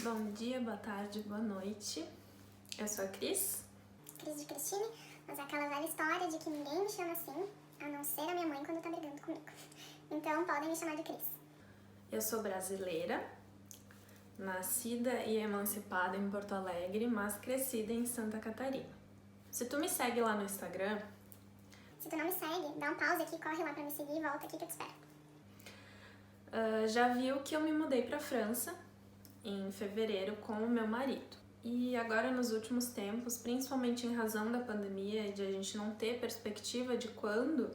Bom dia, boa tarde, boa noite. Eu sou a Cris. Cris de Cristine, mas é aquela velha história de que ninguém me chama assim, a não ser a minha mãe quando tá brigando comigo. Então podem me chamar de Cris. Eu sou brasileira, nascida e emancipada em Porto Alegre, mas crescida em Santa Catarina. Se tu me segue lá no Instagram... Se tu não me segue, dá um pause aqui, corre lá pra me seguir e volta aqui que eu te espero. Já viu que eu me mudei pra França em fevereiro com o meu marido. E agora nos últimos tempos, principalmente em razão da pandemia e de a gente não ter perspectiva de quando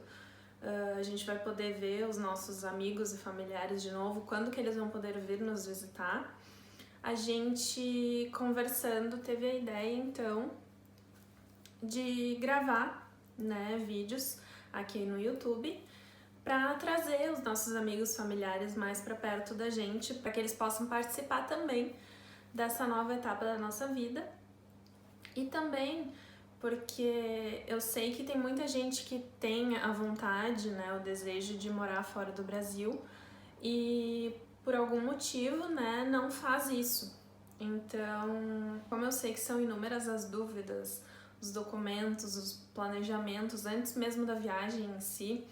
a gente vai poder ver os nossos amigos e familiares de novo, quando que eles vão poder vir nos visitar, a gente conversando teve a ideia então de gravar, vídeos aqui no YouTube para trazer os nossos amigos familiares mais para perto da gente, para que eles possam participar também dessa nova etapa da nossa vida. E também porque eu sei que tem muita gente que tem a vontade, o desejo de morar fora do Brasil e por algum motivo, não faz isso. Então, como eu sei que são inúmeras as dúvidas, os documentos, os planejamentos antes mesmo da viagem em si,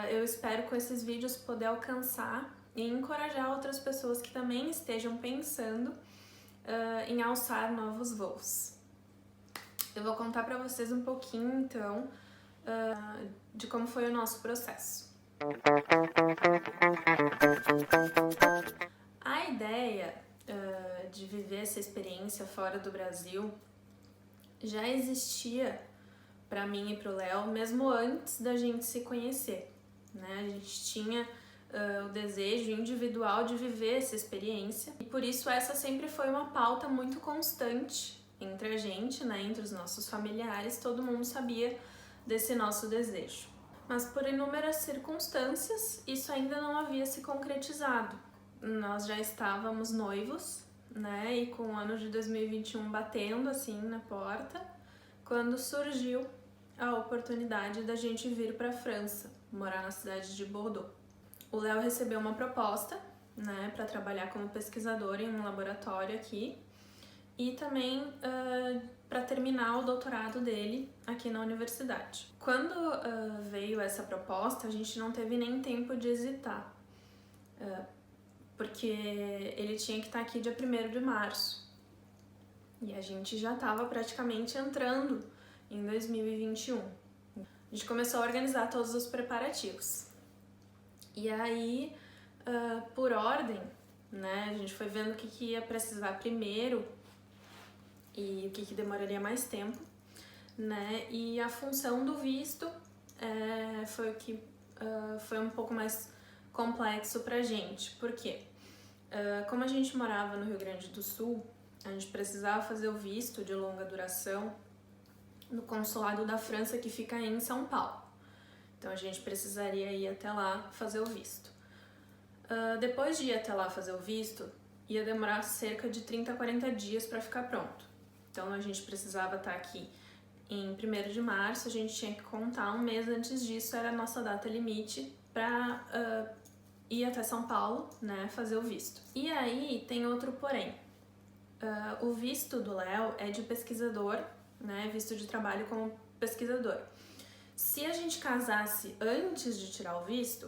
eu espero com esses vídeos poder alcançar e encorajar outras pessoas que também estejam pensando em alçar novos voos. Eu vou contar para vocês um pouquinho, então, de como foi o nosso processo. A ideia de viver essa experiência fora do Brasil já existia para mim e para o Léo, mesmo antes da gente se conhecer, A gente tinha o desejo individual de viver essa experiência e por isso essa sempre foi uma pauta muito constante entre a gente, entre os nossos familiares, todo mundo sabia desse nosso desejo. Mas por inúmeras circunstâncias, isso ainda não havia se concretizado. Nós já estávamos noivos, e com o ano de 2021 batendo assim na porta, quando surgiu a oportunidade da gente vir para a França, morar na cidade de Bordeaux. O Léo recebeu uma proposta, para trabalhar como pesquisador em um laboratório aqui e também para terminar o doutorado dele aqui na universidade. Quando veio essa proposta, a gente não teve nem tempo de hesitar, porque ele tinha que estar aqui dia 1º de março e a gente já estava praticamente entrando em 2021. A gente começou a organizar todos os preparativos. E aí, por ordem, a gente foi vendo o que ia precisar primeiro e o que demoraria mais tempo, E a função do visto foi o que foi um pouco mais complexo pra gente. Por quê? Como a gente morava no Rio Grande do Sul, a gente precisava fazer o visto de longa duração no consulado da França que fica em São Paulo. Então a gente precisaria ir até lá fazer o visto. Depois de ir até lá fazer o visto, ia demorar cerca de 30 a 40 dias para ficar pronto. Então a gente precisava estar aqui em 1º de março, a gente tinha que contar um mês antes disso, era a nossa data limite para ir até São Paulo, fazer o visto. E aí tem outro porém. O visto do Léo é de pesquisador, visto de trabalho como pesquisador. Se a gente casasse antes de tirar o visto,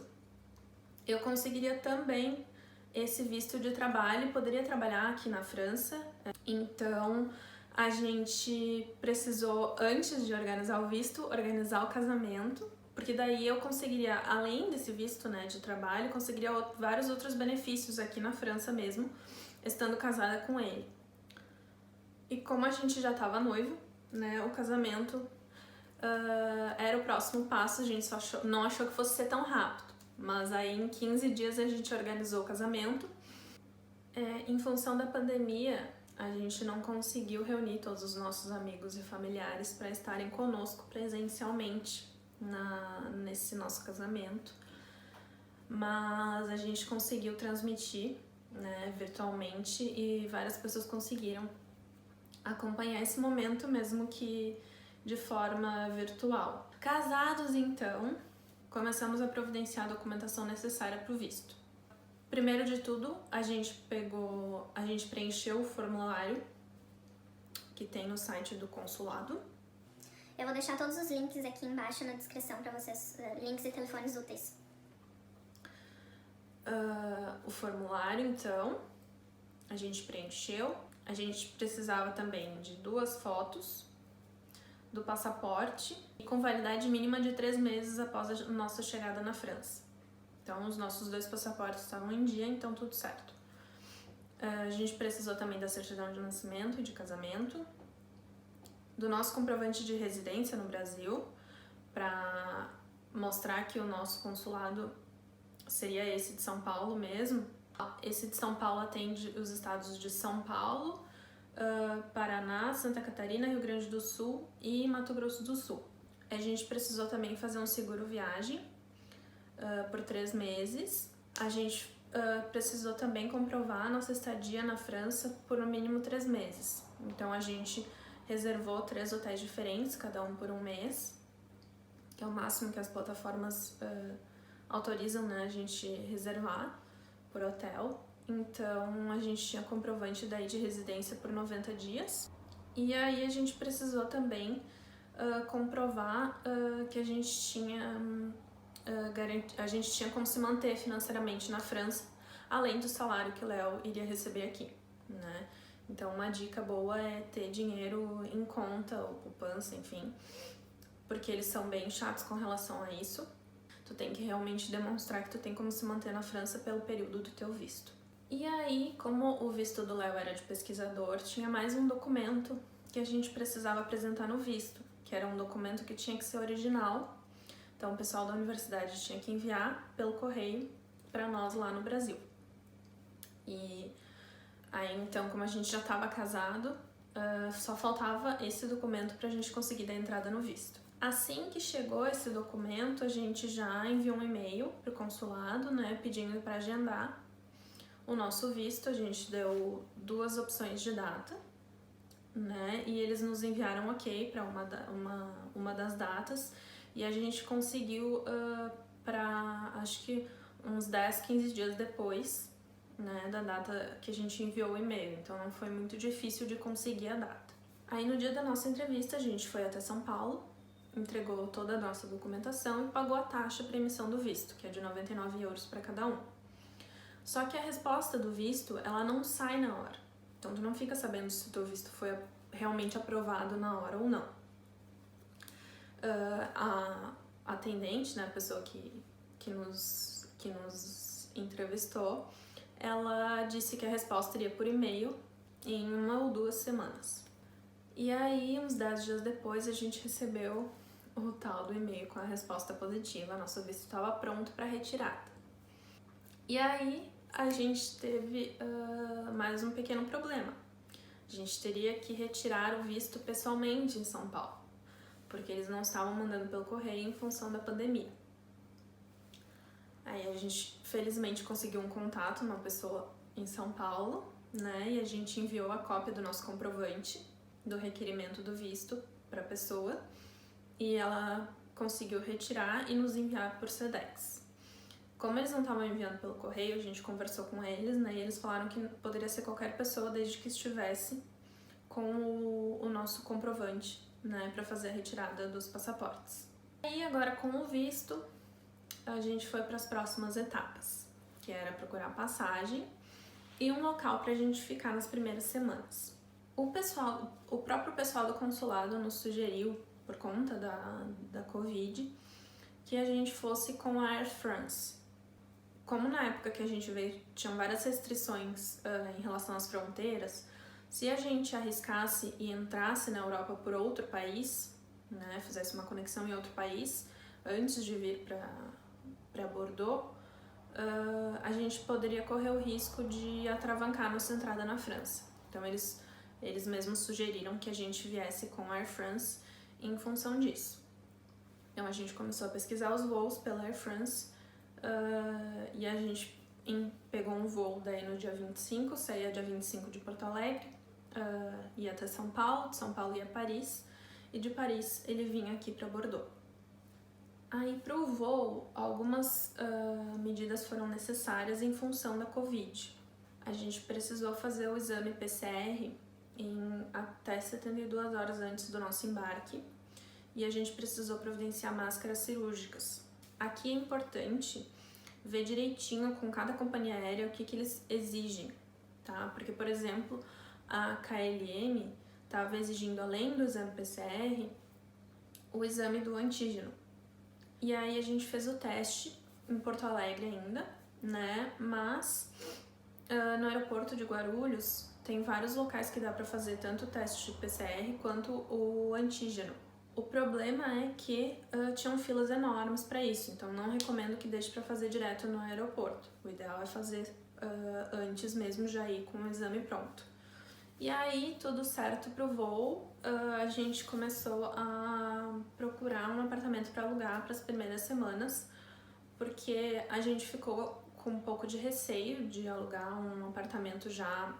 eu conseguiria também esse visto de trabalho e poderia trabalhar aqui na França. Então, a gente precisou, antes de organizar o visto, organizar o casamento, porque daí eu conseguiria, além desse visto, de trabalho, conseguiria vários outros benefícios aqui na França mesmo, estando casada com ele. E como a gente já estava noivo, o casamento era o próximo passo, a gente não achou que fosse ser tão rápido, mas aí em 15 dias a gente organizou o casamento. Em função da pandemia, a gente não conseguiu reunir todos os nossos amigos e familiares para estarem conosco presencialmente nesse nosso casamento, mas a gente conseguiu transmitir virtualmente e várias pessoas conseguiram acompanhar esse momento, mesmo que de forma virtual. Casados, então, começamos a providenciar a documentação necessária para o visto. Primeiro de tudo, a gente preencheu o formulário que tem no site do consulado. Eu vou deixar todos os links aqui embaixo na descrição para vocês, links e telefones úteis. O formulário, então, a gente preencheu. A gente precisava também de 2 fotos do passaporte e com validade mínima de 3 meses após a nossa chegada na França. Então, os nossos 2 passaportes estavam em dia, então tudo certo. A gente precisou também da certidão de nascimento e de casamento, do nosso comprovante de residência no Brasil, para mostrar que o nosso consulado seria esse de São Paulo mesmo. Esse de São Paulo atende os estados de São Paulo, Paraná, Santa Catarina, Rio Grande do Sul e Mato Grosso do Sul. A gente precisou também fazer um seguro viagem por 3 meses. A gente precisou também comprovar a nossa estadia na França por no mínimo 3 meses. Então a gente reservou 3 hotéis diferentes, cada um por 1 mês, que é o máximo que as plataformas autorizam, né, a gente reservar por hotel. Então a gente tinha comprovante daí de residência por 90 dias. E aí a gente precisou também comprovar que a gente tinha como se manter financeiramente na França, além do salário que o Léo iria receber aqui, né? Então uma dica boa é ter dinheiro em conta ou poupança, enfim, porque eles são bem chatos com relação a isso. Tu tem que realmente demonstrar que tu tem como se manter na França pelo período do teu visto. E aí, como o visto do Léo era de pesquisador, tinha mais um documento que a gente precisava apresentar no visto, que era um documento que tinha que ser original. Então o pessoal da universidade tinha que enviar pelo correio para nós lá no Brasil. E aí então, como a gente já estava casado, só faltava esse documento para a gente conseguir dar entrada no visto. Assim que chegou esse documento, a gente já enviou um e-mail para o consulado, né, pedindo para agendar o nosso visto. A gente deu 2 opções de data, né, e eles nos enviaram ok para uma das datas, e a gente conseguiu para acho que uns 10, 15 dias depois, né, da data que a gente enviou o e-mail, então não foi muito difícil de conseguir a data. Aí no dia da nossa entrevista a gente foi até São Paulo, entregou toda a nossa documentação e pagou a taxa para emissão do visto, que é de 99 euros para cada um. Só que a resposta do visto, ela não sai na hora, então tu não fica sabendo se o teu visto foi realmente aprovado na hora ou não. A atendente, né, a pessoa que nos entrevistou, ela disse que a resposta iria por e-mail em 1 ou 2 semanas. E aí, uns 10 dias depois, a gente recebeu o tal do e-mail com a resposta positiva. Nosso visto estava pronto para retirada. E aí, a gente teve mais um pequeno problema. A gente teria que retirar o visto pessoalmente em São Paulo, porque eles não estavam mandando pelo correio em função da pandemia. Aí a gente, felizmente, conseguiu um contato, uma pessoa em São Paulo, né? E a gente enviou a cópia do nosso comprovante do requerimento do visto para a pessoa, e ela conseguiu retirar e nos enviar por Sedex. Como eles não estavam enviando pelo correio, a gente conversou com eles, né? E eles falaram que poderia ser qualquer pessoa desde que estivesse com o nosso comprovante, né, para fazer a retirada dos passaportes. E agora, com o visto, a gente foi para as próximas etapas, que era procurar passagem e um local para a gente ficar nas primeiras semanas. O próprio pessoal do consulado nos sugeriu, por conta da Covid, que a gente fosse com a Air France. Como na época que a gente veio tinham várias restrições em relação às fronteiras, se a gente arriscasse e entrasse na Europa por outro país, né, fizesse uma conexão em outro país, antes de vir para Bordeaux, a gente poderia correr o risco de atravancar nossa entrada na França. Então eles mesmos sugeriram que a gente viesse com a Air France em função disso. Então a gente começou a pesquisar os voos pela Air France e a gente pegou um voo daí no dia 25, saía dia 25 de Porto Alegre, ia até São Paulo, de São Paulo ia a Paris, e de Paris ele vinha aqui para Bordeaux. Aí, para o voo, algumas medidas foram necessárias em função da Covid. A gente precisou fazer o exame PCR em até 72 horas antes do nosso embarque e a gente precisou providenciar máscaras cirúrgicas. Aqui é importante ver direitinho com cada companhia aérea o que eles exigem, tá? Porque, por exemplo, a KLM estava exigindo, além do exame PCR, o exame do antígeno. E aí a gente fez o teste em Porto Alegre ainda, né? Mas no aeroporto de Guarulhos tem vários locais que dá para fazer tanto o teste de PCR quanto o antígeno. O problema é que tinham filas enormes para isso, então não recomendo que deixe para fazer direto no aeroporto. O ideal é fazer antes mesmo, já ir com o exame pronto. E aí, tudo certo pro voo, a gente começou a procurar um apartamento para alugar para as primeiras semanas, porque a gente ficou com um pouco de receio de alugar um apartamento já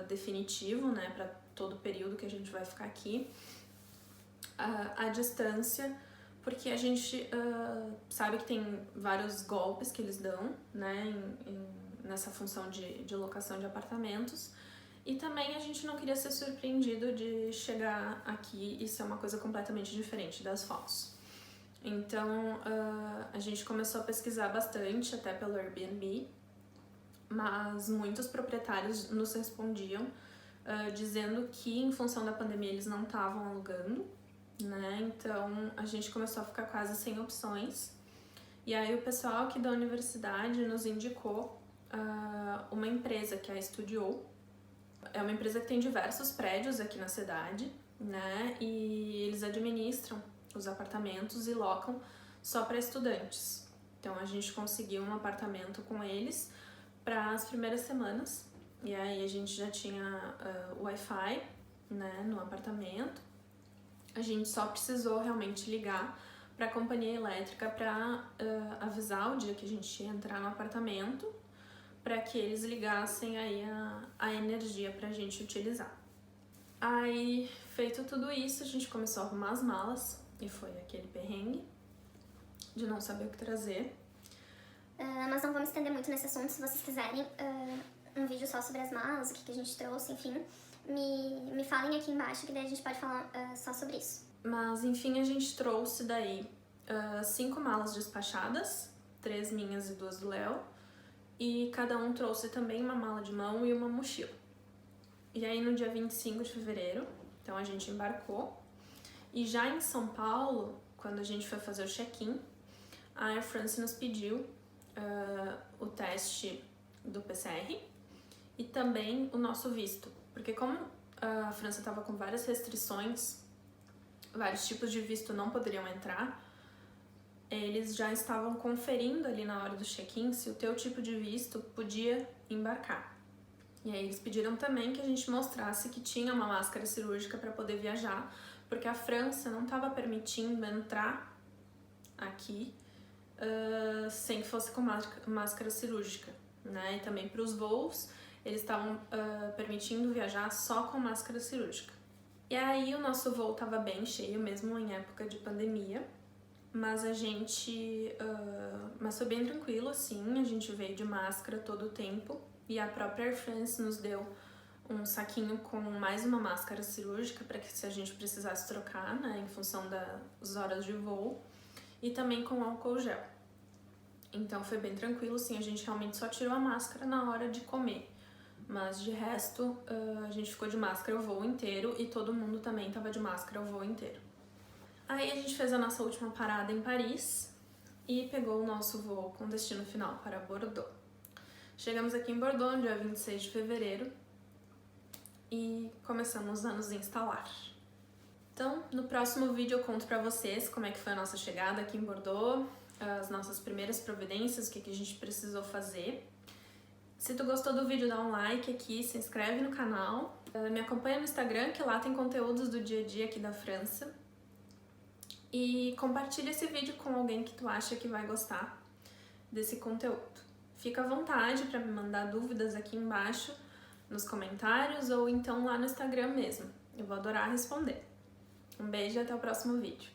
definitivo, né, para todo o período que a gente vai ficar aqui, à distância, porque a gente sabe que tem vários golpes que eles dão, né, nessa função de locação de apartamentos. E também a gente não queria ser surpreendido de chegar aqui e ser uma coisa completamente diferente das fotos. Então, a gente começou a pesquisar bastante, até pelo Airbnb, mas muitos proprietários nos respondiam dizendo que, em função da pandemia, eles não estavam alugando, né? Então, a gente começou a ficar quase sem opções. E aí, o pessoal aqui da universidade nos indicou uma empresa, que é a Studio. É uma empresa que tem diversos prédios aqui na cidade, né? E eles administram os apartamentos e locam só para estudantes. Então a gente conseguiu um apartamento com eles para as primeiras semanas. E aí a gente já tinha Wi-Fi, né, no apartamento. A gente só precisou realmente ligar para a companhia elétrica para avisar o dia que a gente ia entrar no apartamento, para que eles ligassem aí a energia pra gente utilizar. Aí, feito tudo isso, a gente começou a arrumar as malas, e foi aquele perrengue de não saber o que trazer. Mas não vamos estender muito nesse assunto. Se vocês quiserem um vídeo só sobre as malas, o que a gente trouxe, enfim, me falem aqui embaixo, que daí a gente pode falar só sobre isso. Mas, enfim, a gente trouxe daí 5 malas despachadas, 3 minhas e 2 do Léo, e cada um trouxe também uma mala de mão e uma mochila. E aí no dia 25 de fevereiro, então a gente embarcou, e já em São Paulo, quando a gente foi fazer o check-in, a Air France nos pediu o teste do PCR e também o nosso visto, porque como a França estava com várias restrições, vários tipos de visto não poderiam entrar, eles já estavam conferindo ali na hora do check-in se o teu tipo de visto podia embarcar. E aí eles pediram também que a gente mostrasse que tinha uma máscara cirúrgica para poder viajar, porque a França não estava permitindo entrar aqui sem que fosse com máscara cirúrgica, né? E também para os voos, eles estavam permitindo viajar só com máscara cirúrgica. E aí o nosso voo estava bem cheio, mesmo em época de pandemia, mas mas foi bem tranquilo, assim, a gente veio de máscara todo o tempo, e a própria Air France nos deu um saquinho com mais uma máscara cirúrgica para que, se a gente precisasse trocar, né, em função das horas de voo, e também com álcool gel. Então foi bem tranquilo, assim, a gente realmente só tirou a máscara na hora de comer, mas de resto a gente ficou de máscara o voo inteiro e todo mundo também estava de máscara o voo inteiro. Aí a gente fez a nossa última parada em Paris e pegou o nosso voo com destino final para Bordeaux. Chegamos aqui em Bordeaux no dia 26 de fevereiro e começamos a nos instalar. Então, no próximo vídeo eu conto pra vocês como é que foi a nossa chegada aqui em Bordeaux, as nossas primeiras providências, o que a gente precisou fazer. Se tu gostou do vídeo, dá um like aqui, se inscreve no canal, me acompanha no Instagram, que lá tem conteúdos do dia a dia aqui da França. E compartilha esse vídeo com alguém que tu acha que vai gostar desse conteúdo. Fica à vontade para me mandar dúvidas aqui embaixo nos comentários ou então lá no Instagram mesmo. Eu vou adorar responder. Um beijo e até o próximo vídeo.